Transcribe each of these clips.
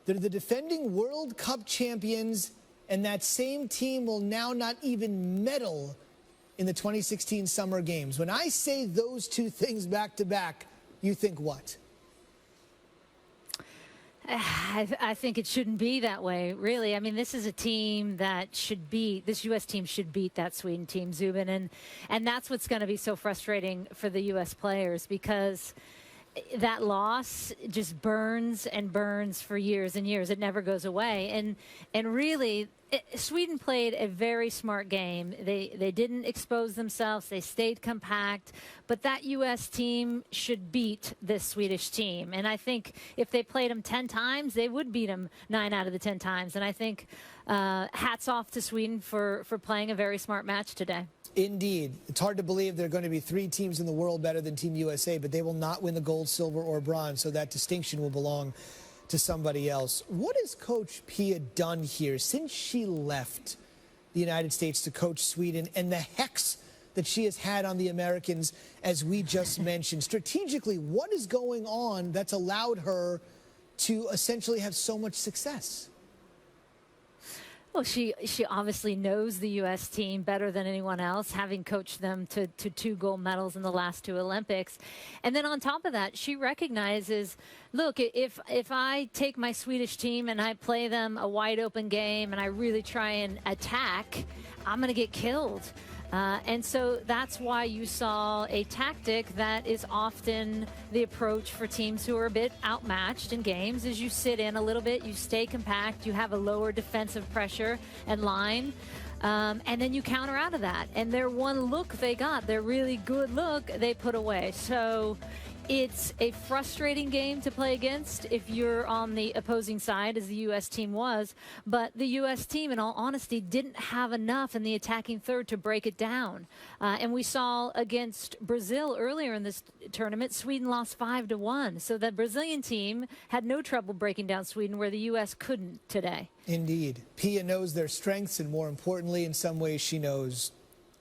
They're the defending World Cup champions, and that same team will now not even medal in the 2016 Summer Games. When I say those two things back to back, you think what? I think it shouldn't be that way, really. I mean, this is a team that should beat, this U.S. team should beat that Sweden team, Zubin. And that's what's going to be so frustrating for the U.S. players, because that loss just burns and burns for years and years. It never goes away. And really, Sweden played a very smart game. They didn't expose themselves. They stayed compact. But that U.S. team should beat this Swedish team. And I think if they played them 10 times, they would beat them 9 out of the 10 times. And I think hats off to Sweden for playing a very smart match today. Indeed. It's hard to believe there are going to be 3 teams in the world better than Team USA, but they will not win the gold, silver, or bronze, so that distinction will belong to somebody else. What has Coach Pia done here since she left the United States to coach Sweden, and the hex that she has had on the Americans, as we just mentioned? Strategically, what is going on that's allowed her to essentially have so much success? Well, she obviously knows the U.S. team better than anyone else, having coached them to 2 gold medals in the last 2 Olympics. And then on top of that, she recognizes, look, if I take my Swedish team and I play them a wide open game and I really try and attack, I'm going to get killed. And so that's why you saw a tactic that is often the approach for teams who are a bit outmatched in games, is you sit in a little bit, you stay compact, you have a lower defensive pressure and line, and then you counter out of that. And their one look they got, their really good look, they put away. So it's a frustrating game to play against if you're on the opposing side, as the U.S. team was. But the U.S. team, in all honesty, didn't have enough in the attacking third to break it down. And we saw against Brazil earlier in this tournament, Sweden lost 5-1. So the Brazilian team had no trouble breaking down Sweden, where the U.S. couldn't today. Indeed. Pia knows their strengths, and more importantly, in some ways, she knows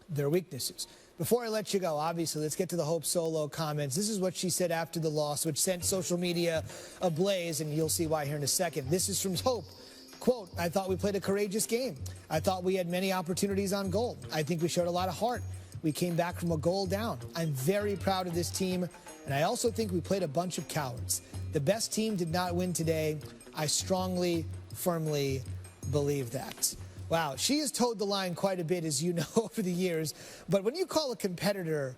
their weaknesses. Before I let you go, obviously, let's get to the Hope Solo comments. This is what she said after the loss, which sent social media ablaze, and you'll see why here in a second. This is from Hope. Quote, "I thought we played a courageous game. I thought we had many opportunities on goal. I think we showed a lot of heart. We came back from a goal down. I'm very proud of this team, and I also think we played a bunch of cowards. The best team did not win today. I strongly, firmly believe that." Wow, she has towed the line quite a bit, as you know, over the years. But when you call a competitor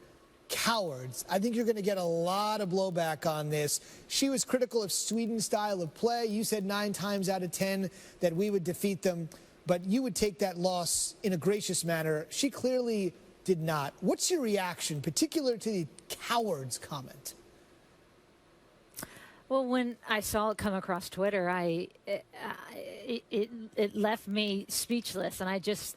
cowards, I think you're going to get a lot of blowback on this. She was critical of Sweden's style of play. You said 9 times out of 10 that we would defeat them, but you would take that loss in a gracious manner. She clearly did not. What's your reaction, particular to the cowards comment? Well, when I saw it come across Twitter, it left me speechless, and I just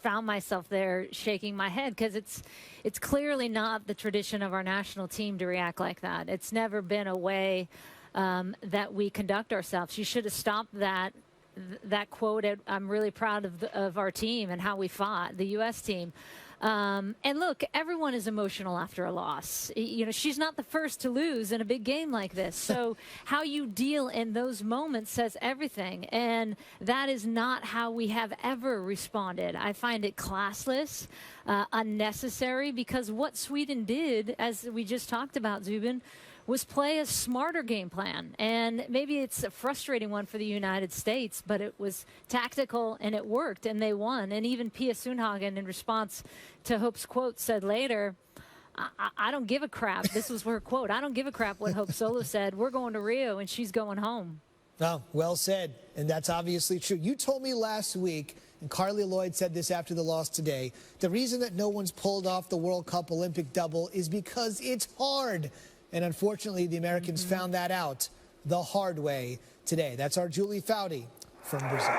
found myself there shaking my head, because it's clearly not the tradition of our national team to react like that. It's never been a way that we conduct ourselves. You should have stopped that quote at, "I'm really proud of our team and how we fought," the U.S. team. And look, everyone is emotional after a loss. You know, she's not the first to lose in a big game like this. So how you deal in those moments says everything. And that is not how we have ever responded. I find it classless, unnecessary, because what Sweden did, as we just talked about, Zubin, was play a smarter game plan. And maybe it's a frustrating one for the United States, but it was tactical and it worked, and they won. And even Pia Sundhagen, in response to Hope's quote, said later, I don't give a crap. This was her quote. "I don't give a crap what Hope Solo said. We're going to Rio, and she's going home." Oh, well said. And that's obviously true. You told me last week, and Carly Lloyd said this after the loss today, the reason that no one's pulled off the World Cup Olympic double is because it's hard. And unfortunately, the Americans found that out the hard way today. That's our Julie Foudy from Brazil.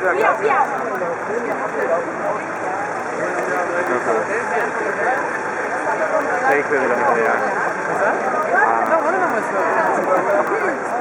They clearly don't know who they are. No, one of them was